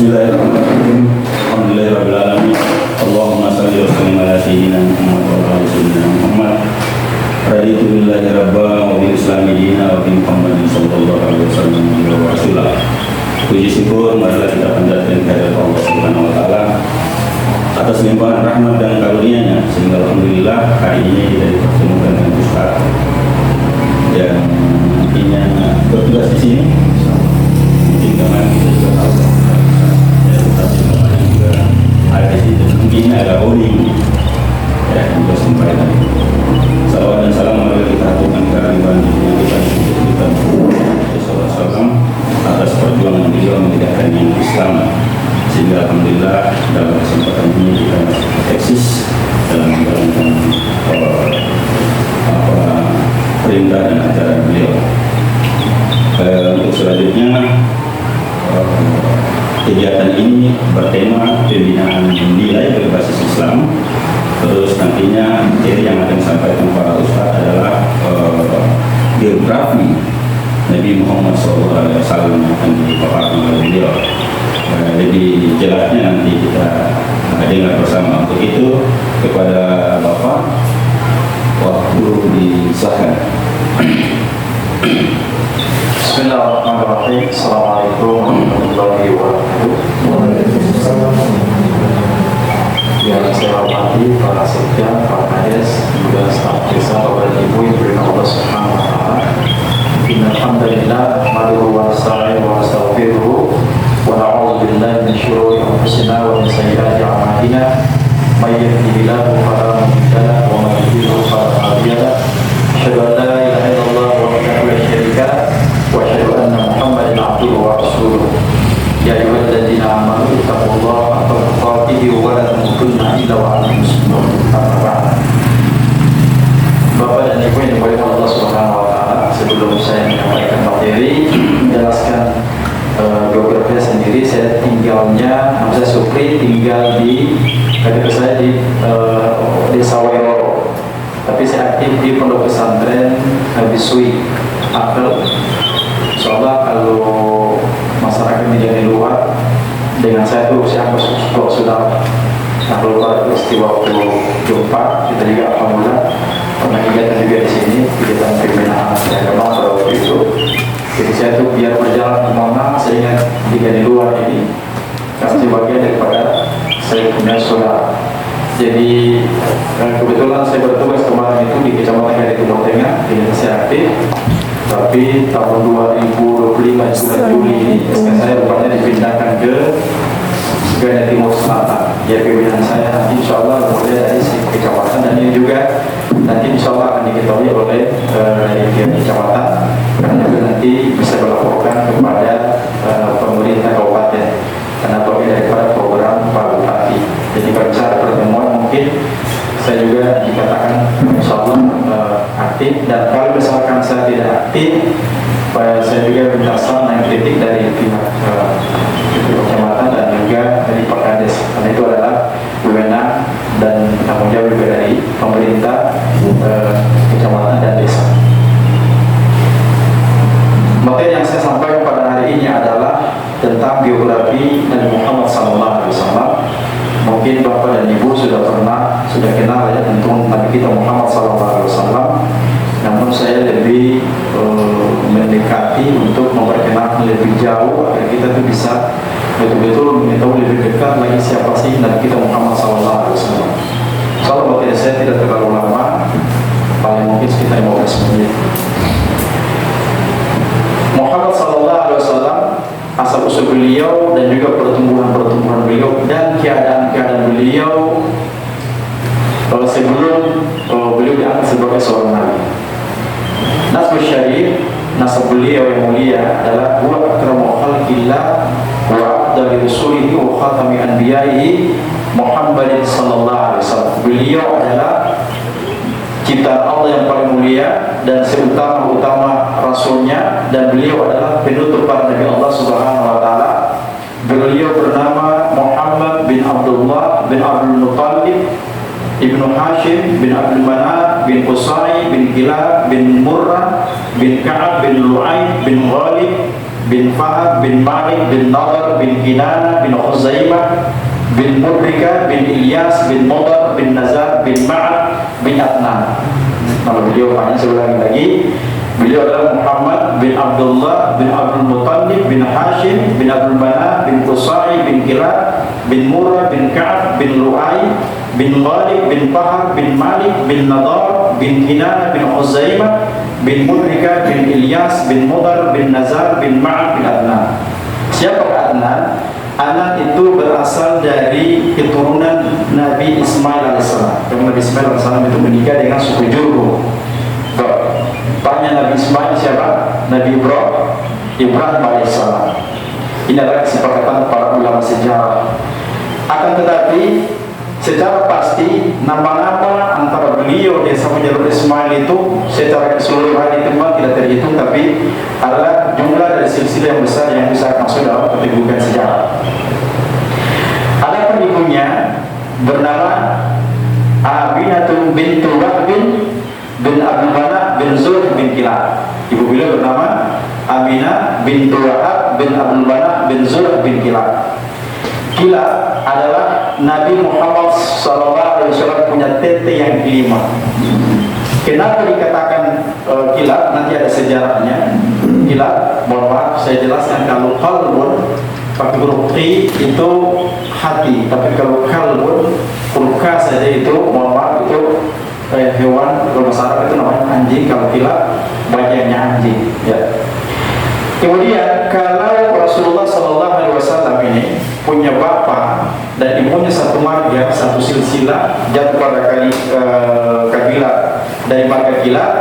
Bismillahirrahmanirrahim. Alhamdulillahirabbil alamin. Allahumma shalli wa sallim ala sayyidina Muhammad wa ala ali sayyidina Muhammad. Raditu billahi rabban wa bil islami dinan wa bi Muhammadin sallallahu alaihi wasallam wa rasulah. Puji syukur marilah kita panjatkan kehadirat Allah Subhanahu wa taala atas limpahan rahmat dan karunia-Nya sehingga alhamdulillah hari ini kita dipertemukan dengan Ustaz yang nantinya bertugas di sini. Mungkin kemarin kita juga tahu ya, Ustaz yang juga ada di situ. Mungkin agak holding ya, juga sampaikan. Salawat dan salam marilah kita aturkan kehadiran kita Sallallahu atas perjuangan beliau menegakkan Islam, sehingga alhamdulillah dalam kesempatan ini kita masih eksis dalam menjalankan perintah dan ajaran beliau. Untuk selanjutnya kegiatan ini bertema pembinaan nilai berbasis Islam. Terus nantinya materi yang akan disampaikan para ustaz adalah biografi Nabi Muhammad SAW yang akan dipaparkan oleh beliau. Lebih jelasnya nanti kita dengar bersama. Untuk itu kepada Bapak waktu disahkan. Bismillahirrahmanirrahim. Assalamualaikum warahmatullahi wabarakatuh. Yang saya hormati para sekda, para kades, juga staf desa, bapak dan ibu yang berikan Allah Subhanahu wa taala. Alhamdulillah, nahmaduhu wa nasta'inuhu wa nastaghfiruh wa na'udzu billahi min shururi anfusina wa min sayyiati a'malina. May yahdihillahu fala mudilla lahu wa may yudlil fala hadiya lahu. Asyhadu an la ilaha illallah wahdahu la syarika lahu wa asyhadu anna Muhammadan 'abduhu wa rasuluh. Ya ayyuhalladzina amanu taqullaha haqqa tuqatih wa la tamutunna illa wa antum muslimun. Bapak dan Ibu yang dimuliakan Allah Subhanahu wa taala, sebelum saya menyampaikan materi, menjelaskan biografi sendiri, saya tinggalnya, nama saya Supri, tinggal di KTP saya di Desa Wairoro. Tapi saya aktif di Pondok Pesantren Bisui Apel. Insyaallah kalau masyarakat media di luar dengan saya itu saya anggap sudah keluar peristiwa waktu jumpa, kita juga alhamdulillah pernah kegiatan juga di sini, kegiatan pembinaan agama pada waktu itu. Jadi saya tuh biar berjalan kemana saya ingat di luar ini karena sebagian daripada saya punya saudara. Jadi kebetulan saya bertugas kemarin itu di Kecamatan Gari Timur Tengah, ini saya aktif. Tapi tahun 2025 bulan Juli ini SK saya rupanya dipindahkan ke Gari Timur Selatan. Ya, pimpinan saya nanti insya Allah mulai dari kecamatan, dan ini juga nanti insya Allah akan diketahui oleh kecamatan, karena juga nanti bisa melaporkan kepada pemerintah kabupaten karena bagian daripada program Pak Bupati. Jadi pada saat pertemuan mungkin saya juga dikatakan insya Allah aktif, dan kalau misalkan saya tidak aktif, saya juga minta saran dan kritik dari pihak kecamatan dan juga dari Pak Kades, karena itu adalah wewenang dan tanggung jawab juga dari pemerintah kecamatan dan desa. Materi yang saya sampaikan pada hari ini adalah tentang biografi Nabi Muhammad SAW. Mungkin Bapak dan Ibu sudah kenal ya tentang Nabi kita Muhammad SAW. Namun saya lebih mendekati untuk memperkenalkan lebih jauh agar kita tuh bisa betul-betul mengetahui lebih dekat lagi siapa sih Nabi kita Muhammad SAW. Kalau materi saya tidak terlalu lama, paling mungkin sekitar 15 menit. Muhammad SAW, asal usul beliau dan juga pertumbuhan beliau dan keadaan beliau sebelum beliau diangkat sebagai seorang nabi. Nasbul Syarif, nasab beliau yang mulia adalah wa akramu khalqillah wa afdali rusulihi wa khatami anbiya'ihi Muhammadin sallallahu alaihi wasallam. Beliau adalah ciptaan Allah yang paling mulia dan seutama-utama rasulnya, dan beliau adalah penutup para nabi Allah Subhanahu wa taala. Beliau bernama Muhammad bin Abdullah bin Abdul Muttalib Ibnu Hashim bin Abdul Manaf bin Qusay bin Kilab bin Murrah bin Ka'ab bin Lu'ay bin Ghalib bin Fahad bin Malik bin Nadar bin Kinana bin Khuzaimah bin Mudrika bin Ilyas bin Mudar bin Nazar bin Ma'ad bin Adnan. Nama beliau banyak, saya ulangi lagi. Beliau adalah Muhammad bin Abdullah bin Abdul Muttalib bin Hashim bin Abdul Manaf bin Qusay bin Kilab bin Murrah bin Ka'ab bin Lu'ay bin Ghalib bin Fahad bin Malik bin Nadar bin Kinana bin Khuzaimah bin Mudrika bin Ilyas bin Mudar bin Nazar bin Ma'ad bin Adnan. Siapa Adnan? Adnan itu berasal dari keturunan Nabi Ismail AS. Karena Nabi Ismail AS itu menikah dengan suku Jurhum. Tanya Nabi Ismail siapa? Nabi Ibrahim AS. Ini adalah kesepakatan para ulama sejarah. Akan tetapi secara pasti nama-nama antara beliau dan sama jalur Ismail itu secara keseluruhan itu memang tidak terhitung, tapi adalah jumlah dari silsilah yang besar yang bisa masuk dalam keteguhan sejarah. Ada ibunya bernama Aminatun bintu Wahb bin Abdul Manaf bin Zuhr bin Kilab. Ibu beliau bernama Aminah bintu Wahab bin Abdul Manaf bin Zuhr bin Kilab. Kilab adalah Nabi Muhammad SAW punya tete yang kelima. Kenapa dikatakan kilab? Nanti ada sejarahnya. Kilab, mohon maaf saya jelaskan, kalau qalbun pakai huruf Q itu hati, tapi kalau kalbun huruf K saja itu mohon maaf itu hewan. Kalau bahasa Arab itu namanya anjing. Kalau kilab bagiannya anjing, ya. Kemudian kalau Rasulullah SAW ini punya bapak dan ibunya satu marga, satu silsilah, jatuh pada kabilah dari marga Kilab,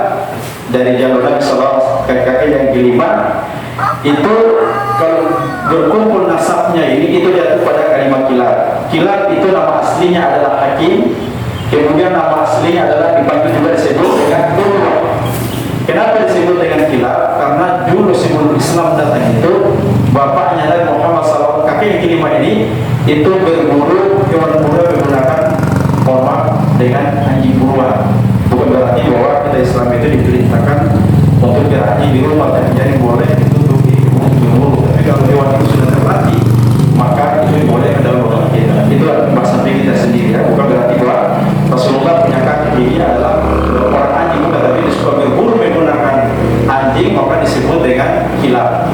dari jalur Nabi SAW, kakek yang kelima, itu kalau berkumpul nasabnya ini itu jatuh pada kalimat Kilab. Kilab itu nama aslinya adalah Hakim. Kemudian nama aslinya adalah dipanggil juga disebut dengan Durrah. Kenapa disebut dengan Kilab? Karena dulu sebelum Islam datang itu bapaknya Nabi Muhammad SAW, kakek yang kelima ini itu berburu hewan buruan menggunakan dengan anjing buruan. Bukan berarti bahwa kita Islam itu diperintahkan untuk beranjing di rumah, jadi boleh itu untuk berburu. Tapi kalau hewan itu sudah terlatih, maka itu boleh ke dalam rumah kita. Itu adalah bahasa kita sendiri, ya. Bukan berarti bahwa Rasulullah punya kakek ini adalah orang anjing, bukan, tapi dia suka berburu menggunakan anjing, maka disebut dengan Kilab.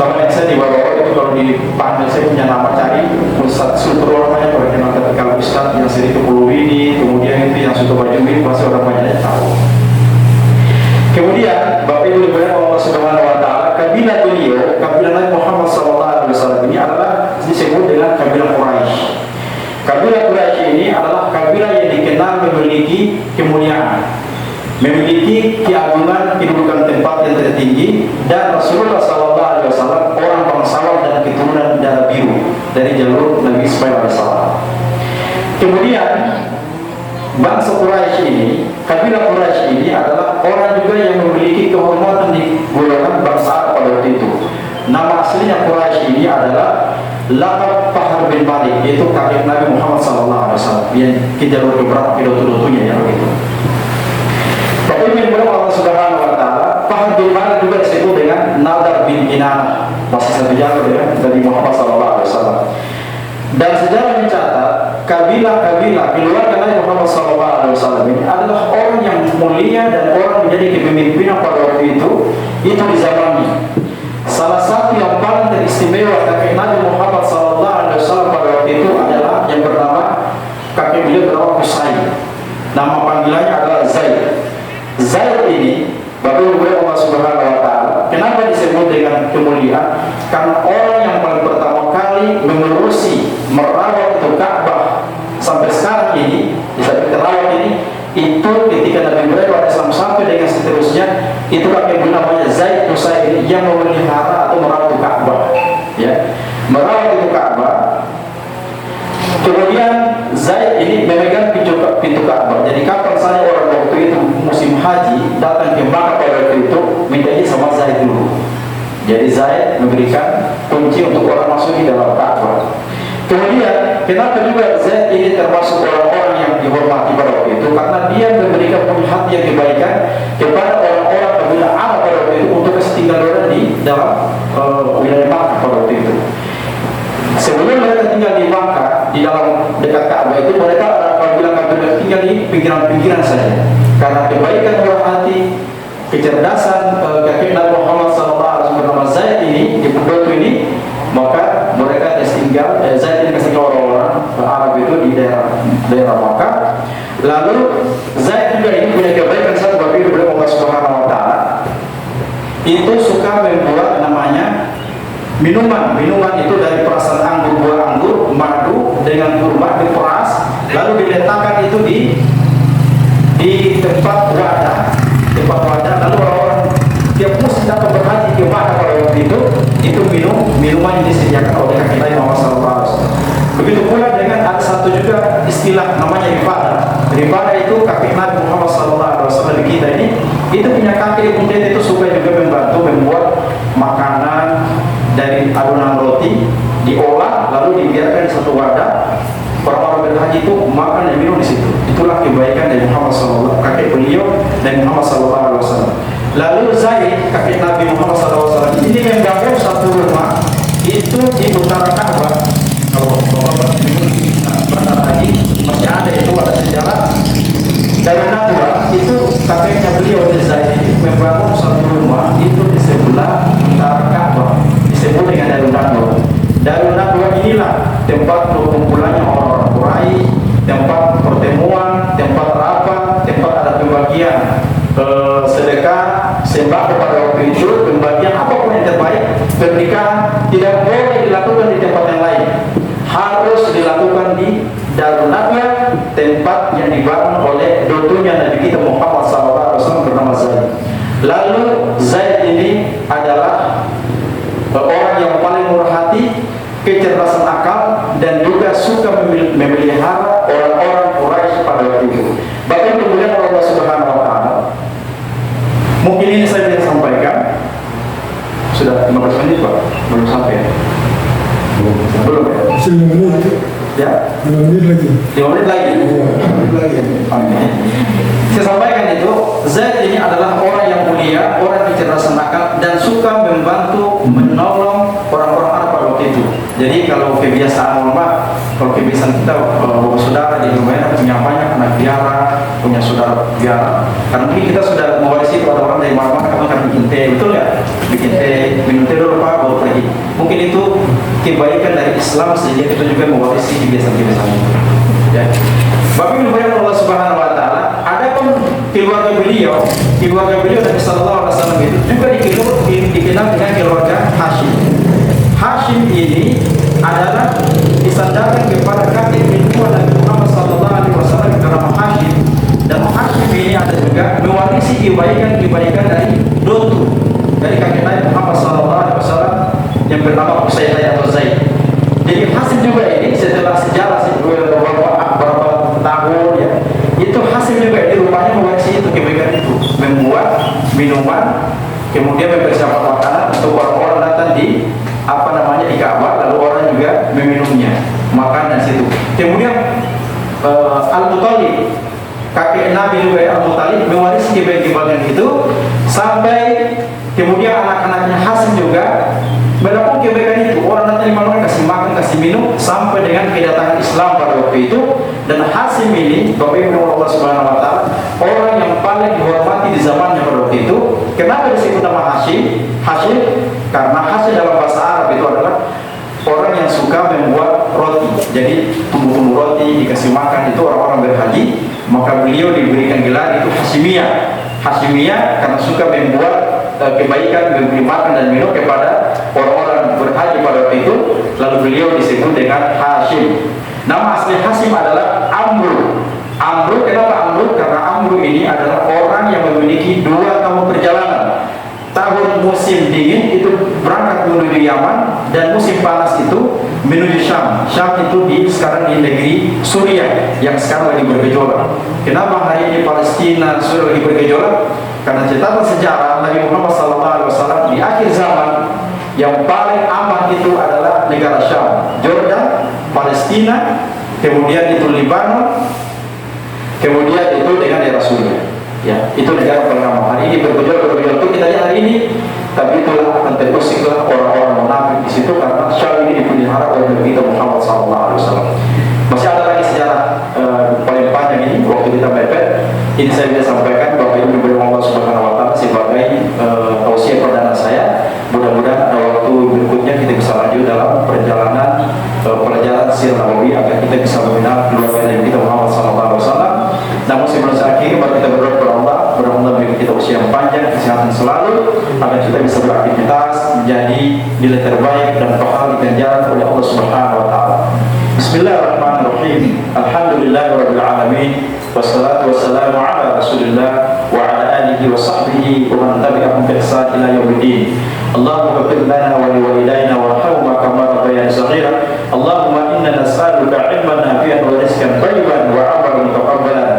Kalau yang saya di bawah itu kalau dipanggil saya punya nama, cari Ustaz Sultur namanya, kalau kenal, tapi kalau Ustaz yang seri itu ini, kemudian itu yang suka baju ini, pasti orang banyak yang tahu. Kemudian Bapak Ibu dimuliakan Allah Subhanahu Wa Taala, kabilah beliau, kabilah Nabi Muhammad SAW ini adalah disebut dengan kabilah Quraisy. Kabilah Quraisy ini adalah kabilah yang dikenal memiliki kemuliaan, memiliki keagungan, kedudukan tempat yang tertinggi, dan Rasulullah SAW orang bangsawan dan keturunan darah biru dari jalur Nabi Ismail AS. Kemudian bangsa Quraisy ini, kabilah Quraisy ini adalah orang juga yang memiliki kehormatan di golongan bangsa Arab pada waktu itu. Nama aslinya Quraisy ini adalah Laqab Fahar bin Malik, yaitu kakek Nabi Muhammad SAW yang kita jalur beberapa pidato-pidato-nya, ya begitu. Tapi menurut Allah Subhanahu Wa Taala, Fahar bin Malik juga disebut dengan Nadar bin Kinana, masih satu jalur ya dari Muhammad SAW. Dan sejarah mencatat kabilah-kabilah keluarga Nabi Muhammad SAW ini adalah orang yang mulia dan orang menjadi kepemimpinan pada waktu itu di zamannya. Salah satu yang paling teristimewa kakek Nabi Muhammad SAW pada waktu itu adalah yang bernama, kakek beliau bernama Qusay. Nama panggilannya adalah Zaid. Zaid ini, Bapak Ibu Allah Subhanahu Wa Taala, kenapa disebut dengan kemuliaan? Karena orang yang paling pertama kali mengurusi merawat itu Ka'bah sampai sekarang ini, bisa terawat ini, itu ketika Nabi Ibrahim AS sampai dengan seterusnya, itu kakek namanya Zaid Qusay ini yang memelihara atau merawat Ka'bah, ya, merawat itu Ka'bah. Kemudian Zaid ini memegang pintu Ka'bah. Jadi kapan saja orang waktu itu musim haji datang ke Makkah pada waktu itu, minta izin sama Zaid dulu. Jadi Zaid memberikan kunci untuk orang masuk di dalam Ka'bah. Kemudian kenapa juga Zaid ini termasuk orang-orang yang dihormati pada waktu itu? Karena dia memberikan hati yang kebaikan kepada orang-orang kabilah Arab pada waktu itu untuk kesetinggalan di dalam Sebelum mereka tinggal di Makkah, di dalam dekat Ka'bah itu, mereka apabila kafir tinggal di pinggiran-pinggiran saja. Karena kebaikan murah hati, kecerdasan kakek Nabi Muhammad SAW bernama Zaid ini, di Pendoto ini, maka mereka tinggal, Zaid ini kasih orang-orang Arab itu di daerah Makkah. Lalu Zaid juga ini punya kebaikan satu bagi Allah Subhanahu Wa Taala. Itu suka membuat namanya minuman itu dari perasan anggur, buah anggur, madu dengan kurma diperas, lalu diletakkan itu di tempat wadah, lalu orang-orang tiap musim datang berhaji ke Makkah pada waktu itu minuman yang disediakan oleh kaki Nabi Muhammad SAW. Begitu pula dengan ada satu juga istilah namanya rifada. Rifada itu kaki Nabi Muhammad SAW di kita ini, itu punya kaki kemudian itu suka juga membantu membuat makanan dari adonan roti, diolah lalu dibiarkan di satu wadah. Orang-orang berhaji itu makan dan minum di situ. Itulah kebaikan dari Muhammad SAW, kakek beliau dan Muhammad SAW. Lalu Zaid, kakek Nabi Muhammad SAW, ini membangun satu rumah itu di utara Ka'bah. Kalau bapak pernah haji masih ada itu, ada sejarah. Dari Nadwa itu kakeknya beliau Zaid membangun satu rumah itu di sebelah utara Ka'bah, disebut dengan Darun Nadwa. Darun Nadwa inilah tempat berkumpulannya orang-orang Quraisy, tempat pertemuan, tempat rapat, tempat ada pembagian sedekah, sembako pada waktu itu, pembagian apapun yang terbaik. Pernikahan tidak boleh dilakukan di tempat yang lain, harus dilakukan di Darun Nadwa, tempat yang dibangun oleh dotunya Nabi kita Muhammad SAW bernama Zaid. Lalu Zaid ini adalah orang yang paling murah hati, kecerdasan akal, dan juga suka memelihara orang-orang Quraisy pada waktu itu. Bahkan kemudian Allah Subhanahu Wa Taala, mungkin ini saya bisa sampaikan. Sudah 15 menit Pak, belum sampai ya? Belum ya? 5 menit. Ya? 5 menit lagi. 5 menit lagi? 5 menit lagi. Saya sampaikan itu, Zaid ini adalah orang yang mulia, orang yang cerdas akal, dan suka membantu, menolong orang-orang Arab pada waktu itu. Jadi kalau kebiasaan ulama, kalau kebiasaan kita, saudara di rumah punya banyak anak biara, punya saudara biara. Karena mungkin kita sudah mewarisi pada orang dari mana-mana, kamu akan bikin teh, betul ya? Bikin teh, minum teh dulu Pak, baru pergi. Mungkin itu kebaikan dari Islam, sehingga kita juga mewarisi kebiasaan-kebiasaan itu. Ya. Bapak Ibu yang Allah Subhanahu Wa Taala, ada pun keluarga beliau Nabi Sallallahu Alaihi Wasallam itu juga dikenal dengan keluarga Hashim. Hashim ini adalah disandarkan kepada kakek kedua Nabi Muhammad Sallallahu Alaihi Wasallam bernama Hashim, dan Hashim ini ada juga mewarisi kebaikan dari dotu dari kakek Nabi Muhammad Sallallahu Alaihi Wasallam yang bernama Usaid atau Zaid. Jadi Hashim juga ini setelah sejarah beberapa tahun ya, itu Hashim juga di rumahnya mewarisi itu kebaikan itu, membuat minuman, kemudian mempersiapkan makanan untuk orang-orang datang di di Ka'bah, lalu orang juga meminumnya, makan dan situ. Kemudian Al-Muttalib, kakek Nabi juga Al-Muttalib mewarisi kebaikan itu sampai kemudian anak-anaknya Hashim juga melakukan kebaikan itu. Orang datang di mana kasih makan, kasih minum sampai dengan kedatangan Islam pada waktu itu. Dan Hashim ini, Bapak Ibu Allah Subhanahu Wa Taala, orang yang paling dihormati di zamannya pada waktu itu. Kenapa disebut nama Hashim? Hashim karena Hashim dalam bahasa Arab itu adalah orang yang suka membuat roti. Jadi tumbuh-tumbuh roti dikasih makan itu orang-orang berhaji, maka beliau diberikan gelar itu Hashimiyah. Hashimiyah karena suka membuat kebaikan, memberi makan dan minum kepada orang-orang berhaji pada waktu itu. Lalu beliau disebut dengan Hashim. Nama asli Hashim adalah Amru. Amru, kenapa Amru? Karena Amru ini adalah orang yang memiliki 2 tahun perjalanan. Tahun musim dingin itu berangkat menuju Yaman, dan musim panas itu menuju Syam. Syam itu sekarang di negeri Suriah yang sekarang lagi bergejolak. Kenapa hari ini Palestina Suriah lagi bergejolak? Karena catatan sejarah Nabi Muhammad SAW di akhir zaman yang paling aman itu adalah negara Syam, Jordan, Palestina, kemudian itu Libanon, kemudian itu dengan daerah Suriah. Ya, itu negara paling aman. Hari ini bergejolak itu kita lihat hari ini, tapi itulah akan terusik orang-orang munafik di situ karena Syam ini dipunyai berharap dari Nabi kita Muhammad SAW. Masih ada lagi sejarah paling panjang ini waktu kita mepet. Ini saya bisa sampaikan bahwa ini diberi Allah Subhanahu Wa Taala sebagai tausiah perdana saya. Mudah-mudahan waktu berikutnya kita bisa lanjut dalam perjalanan pelajaran sirah Nabawi agar kita bisa mengenal keluarga Nabi kita Muhammad SAW. Namun sebelum akhir, mari kita berdoa kepada Allah, mudah-mudahan beri kita usia yang panjang, kesehatan selalu, agar kita bisa beraktivitas menjadi nilai terbaik dan pahala diganjar oleh Allah Subhanahu Wa Taala. Bismillahirrahmanirrahim. Alhamdulillahirabbil alamin. Wassalatu wassalamu ala Rasulillah wa ala alihi wa sahbihi wa man tabi'ahum bi ihsan ila yaumiddin. Allahumma ighfir lana wa liwalidayna warhamhuma kama rabbayana shaghira. Allahumma inna nas'aluka 'ilman nafi'an wa rizqan thayyiban wa 'amalan mutaqabbalan.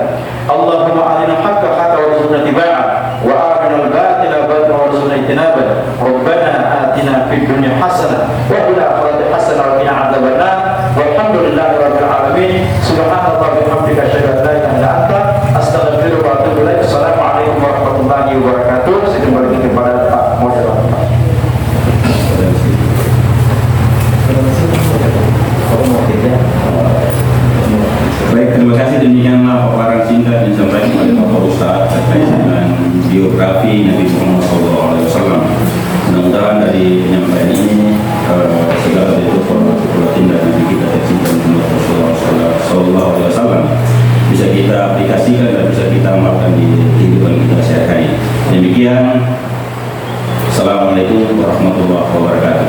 Allahumma arina al-haqqa haqqan warzuqna ittiba'ah wa arina al-batila batilan warzuqna ijtinabah. Rabbana atina fid dunya hasanah wa fil akhirati hasanah wa qina adzabannar. Walhamdulillahirabbil alamin. Subhanallah wa bihamdika asyhadu an la ilaha illa anta astaghfiruka wa atubu ilaik. Assalamualaikum warahmatullahi wabarakatuh. Saya kembali kepada Pak Moderator. Baik, terima kasih. Demikianlah paparan singkat yang disampaikan oleh Bapak Ustaz terkait dengan biografi Nabi Muhammad SAW. Mudah-mudahan dari penyampaian ini segala itu tindak Nabi kita tercinta Muhammad SAW bisa kita aplikasikan dan bisa kita amalkan di kehidupan kita sehari-hari. Demikian. Assalamualaikum warahmatullahi wabarakatuh.